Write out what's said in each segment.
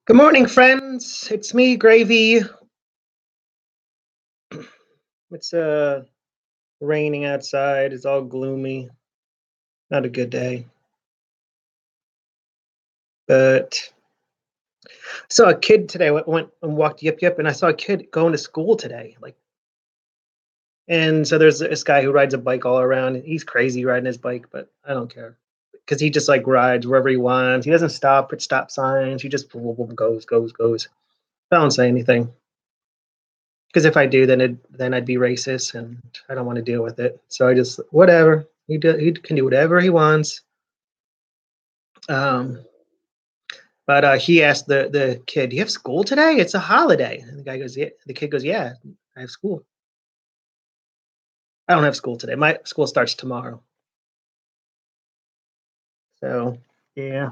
Good morning, friends. It's me, Gravy. It's raining outside. It's all gloomy. Not a good day. But I saw a kid today. Went and walked Yip Yip, and I saw a kid going to school today. And so there's this guy who rides a bike all around. He's crazy riding his bike, but I don't care because he just like rides wherever he wants. He doesn't stop at stop signs. He just goes. I don't say anything because if I do, then I'd be racist, and I don't want to deal with it. So I just whatever he can do whatever he wants. Um, but he asked the kid, "Do you have school today? It's a holiday." And the guy goes, "Yeah." The kid goes, "Yeah, I have school. I don't have school today. My school starts tomorrow." So yeah.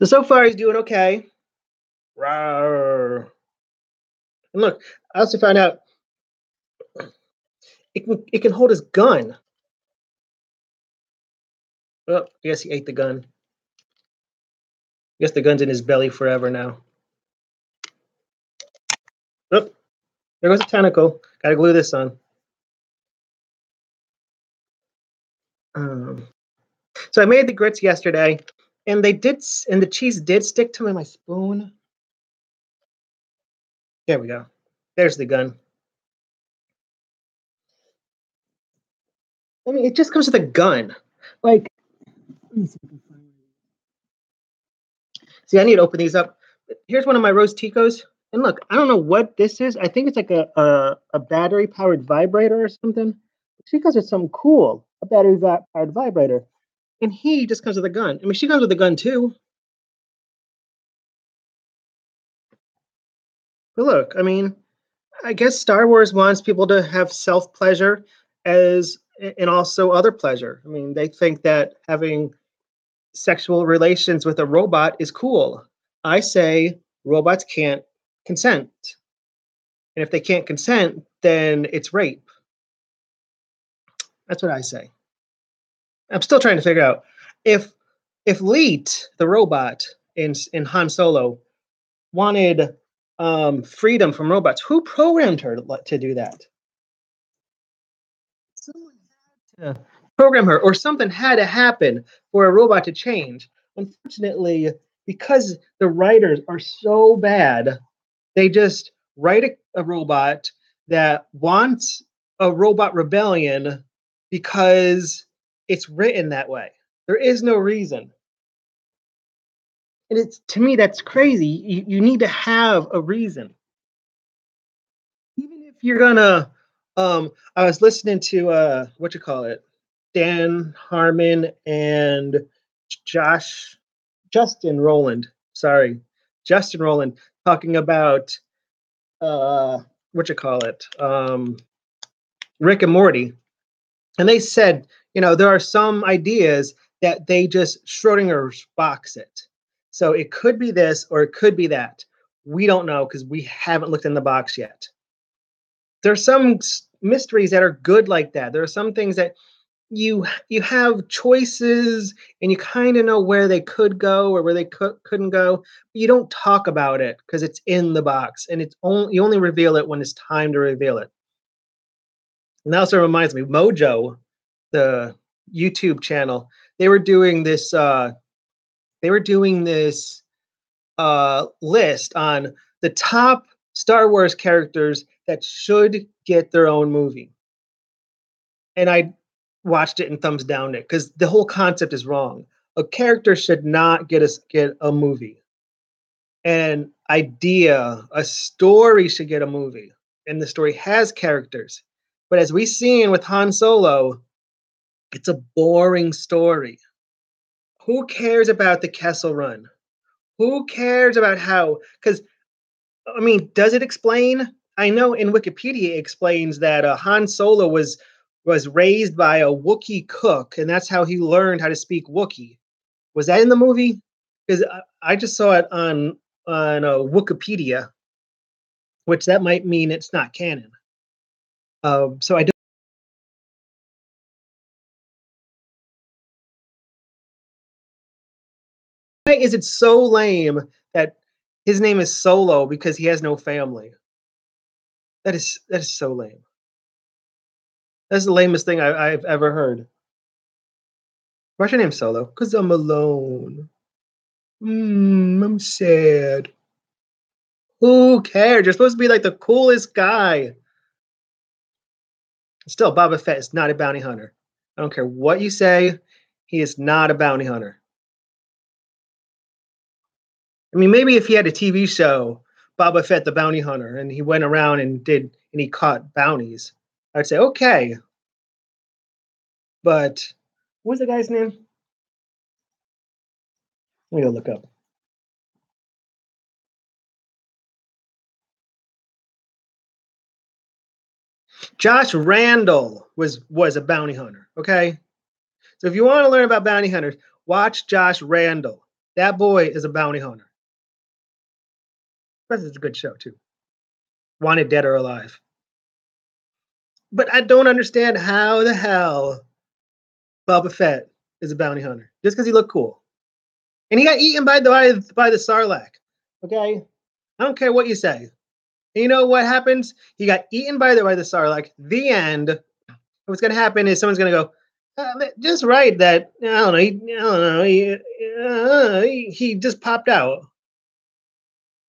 So far he's doing okay. Rawr. And look, I also found out it can hold his gun. Well, I guess he ate the gun. I guess the gun's in his belly forever now. Oh, there goes a tentacle. Gotta glue this on. Um, so I made the grits yesterday, and and the cheese did stick to my spoon. There we go. There's the gun. I mean, it just comes with a gun. Like, see, I need to open these up. Here's one of my Rose Ticos. And look, I don't know what this is. I think it's like a battery powered vibrator or something. Ticos are something cool. A battery powered vibrator. And he just comes with a gun. I mean, she comes with a gun too. But look, I mean, I guess Star Wars wants people to have self pleasure as and also other pleasure. I mean, they think that having sexual relations with a robot is cool. I say robots can't consent. And if they can't consent, then it's rape. That's what I say. I'm still trying to figure out if Leet, the robot in Han Solo, wanted freedom from robots, who programmed her to do that? Someone had to program her, or something had to happen for a robot to change. Unfortunately, because the writers are so bad, they just write a robot that wants a robot rebellion because it's written that way. There is no reason. And it's to me that's crazy. You need to have a reason. Even if you're gonna I was listening to what you call it? Dan Harmon and Josh Justin Rowland. Sorry. Justin Rowland talking about what you call it? Rick and Morty. And they said, there are some ideas that they just Schrodinger's box it. So it could be this or it could be that. We don't know because we haven't looked in the box yet. There's some mysteries that are good like that. There are some things that you have choices and you kind of know where they could go or where they couldn't go. But you don't talk about it because it's in the box and you only reveal it when it's time to reveal it. And that also reminds me, Mojo, the YouTube channel, they were doing this. List on the top Star Wars characters that should get their own movie, and I watched it and thumbs down it because the whole concept is wrong. A character should not get a movie. A story should get a movie, and the story has characters. But as we seen with Han Solo, it's a boring story. Who cares about the Kessel Run? Who cares about how? Because I mean, does it explain? I know in Wikipedia it explains that Han Solo was raised by a Wookiee cook, and that's how he learned how to speak Wookiee. Was that in the movie? Because I just saw it on Wikipedia, which that might mean it's not canon. So I don't. Why is it so lame that his name is Solo because he has no family. That is so lame. That's the lamest thing I've ever heard. Why's your name Solo? Because I'm alone. I'm sad. Who cares? You're supposed to be like the coolest guy. Still, Boba Fett is not a bounty hunter. I don't care what you say. He is not a bounty hunter. I mean, maybe if he had a TV show, Boba Fett the bounty hunter, and he went around and he caught bounties, I'd say okay. But what's the guy's name? Let me go look up. Josh Randall was a bounty hunter. Okay, so if you want to learn about bounty hunters, watch Josh Randall. That boy is a bounty hunter. Plus, it's a good show too. Wanted Dead or Alive. But I don't understand how the hell Boba Fett is a bounty hunter just because he looked cool, and he got eaten by the Sarlacc. Okay, I don't care what you say. And you know what happens? He got eaten by the Sarlacc. The end. What's going to happen is someone's going to go, just write that. I don't know. I don't know. He just popped out.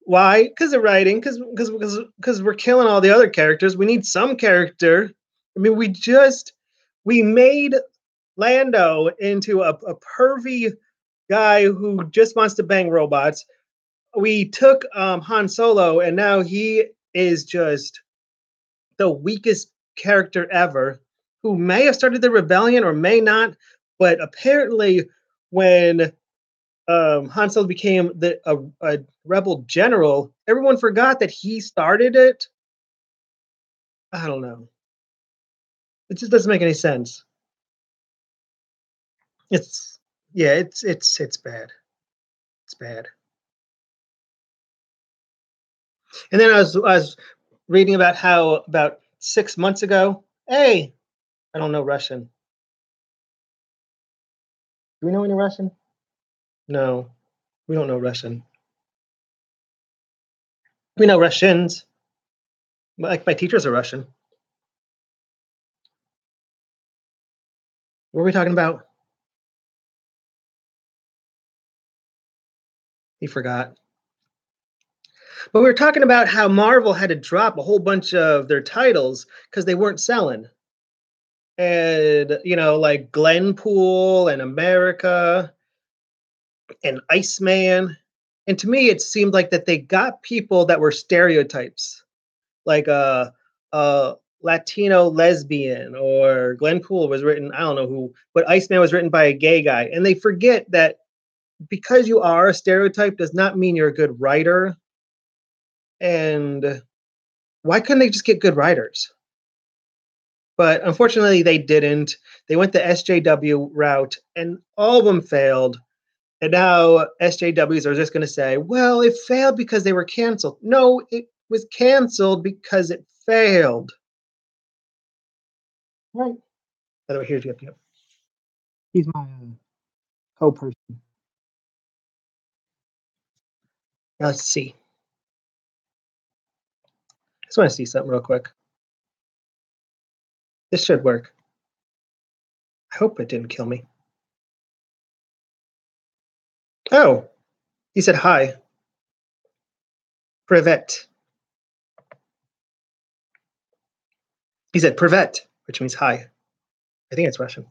Why? Because of writing. Because we're killing all the other characters. We need some character. I mean, we made Lando into a pervy guy who just wants to bang robots. We took Han Solo, and now he is just the weakest character ever, who may have started the rebellion or may not. But apparently, when Han Solo became a rebel general, everyone forgot that he started it. I don't know. It just doesn't make any sense. It's yeah, it's bad. It's bad. And then I was reading about how about 6 months ago. Hey, I don't know Russian. Do we know any Russian? No, we don't know Russian. We know Russians. Like my teachers are Russian. What are we talking about? He forgot. But we were talking about how Marvel had to drop a whole bunch of their titles because they weren't selling. And like Glenpool and America and Iceman. And to me, it seemed like that they got people that were stereotypes, like a Latino lesbian, or Glenpool was written, I don't know who, but Iceman was written by a gay guy. And they forget that because you are a stereotype does not mean you're a good writer. And why couldn't they just get good writers? But unfortunately, they didn't. They went the SJW route, and all of them failed. And now SJWs are just going to say, well, it failed because they were canceled. No, it was canceled because it failed. Right. By the way, here's Yep Yep. He's my co-person. Now let's see. I just want to see something real quick. This should work. I hope it didn't kill me. Oh, he said hi. Privet. He said privet, which means hi. I think it's Russian.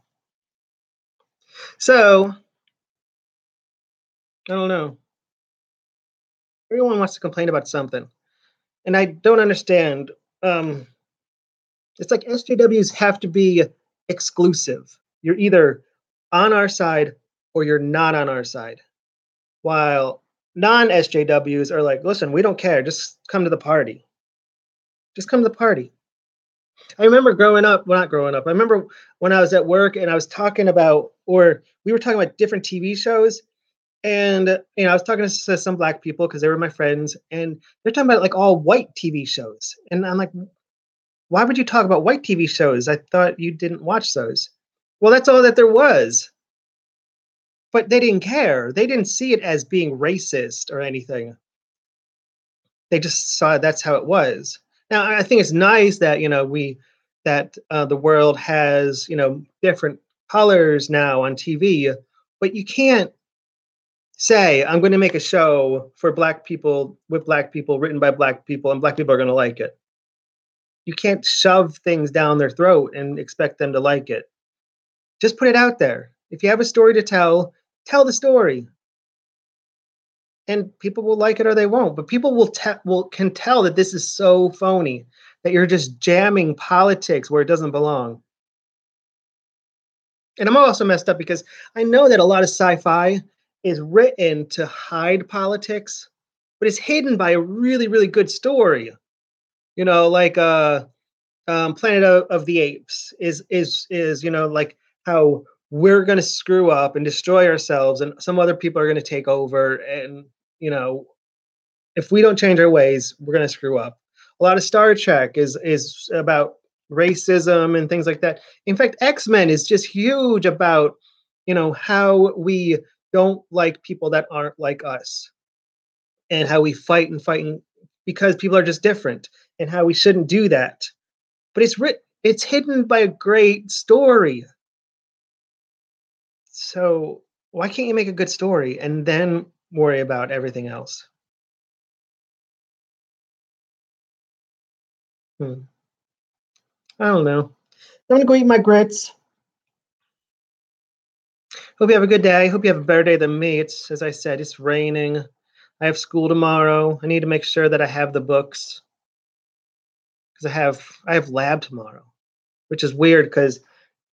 So, I don't know. Everyone wants to complain about something. And I don't understand. It's like SJWs have to be exclusive. You're either on our side or you're not on our side. While non-SJWs are like, listen, we don't care. Just come to the party. Just come to the party. I remember growing up, well, not growing up. I remember when I was at work and I was talking about, or we were talking about different TV shows. And I was talking to some black people because they were my friends, and they're talking about like all white TV shows. And I'm like, why would you talk about white TV shows? I thought you didn't watch those. Well, that's all that there was. but they didn't care. They didn't see it as being racist or anything. They just saw that's how it was. Now, I think it's nice that the world has different colors now on TV, but you can't say I'm going to make a show for black people with black people written by black people and black people are going to like it. You can't shove things down their throat and expect them to like it. Just put it out there. If you have a story to tell, tell the story. And people will like it or they won't. But people will can tell that this is so phony, that you're just jamming politics where it doesn't belong. And I'm also messed up because I know that a lot of sci-fi is written to hide politics, but it's hidden by a really, really good story. Like Planet of the Apes is like how we're going to screw up and destroy ourselves, and some other people are going to take over, and you know if we don't change our ways, we're going to screw up. A lot of Star Trek is about racism and things like that. In fact, X-Men is just huge about how we don't like people that aren't like us, and how we fight because people are just different, and how we shouldn't do that. But it's hidden by a great story. So why can't you make a good story and then worry about everything else? Hmm. I don't know. I'm gonna go eat my grits. Hope you have a good day. Hope you have a better day than me. It's, as I said, it's raining. I have school tomorrow. I need to make sure that I have the books because I have lab tomorrow, which is weird because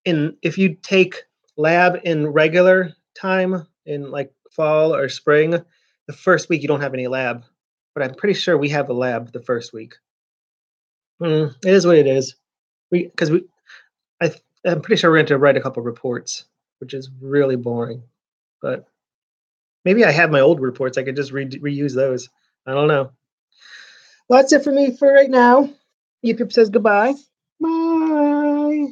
in if you take lab in regular time in like fall or spring, the first week you don't have any lab. But I'm pretty sure we have a lab the first week. It is what it is. We because we I I'm pretty sure we're going to write a couple reports, which is really boring. But maybe I have my old reports. I could just reuse those. I don't know. Well, that's it for me for right now. YouTube says goodbye. Bye.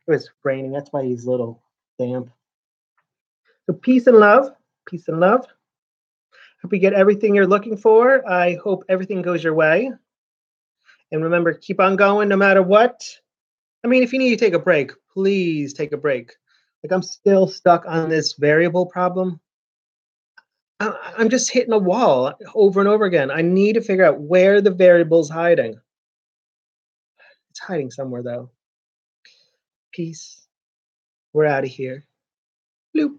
It was raining. That's why he's a little damp. So peace and love. Peace and love. Hope you get everything you're looking for. I hope everything goes your way. And remember, keep on going no matter what. I mean, if you need to take a break, please take a break. Like I'm still stuck on this variable problem. I'm just hitting a wall over and over again. I need to figure out where the variable's hiding. It's hiding somewhere though. Peace. We're out of here. Bloop.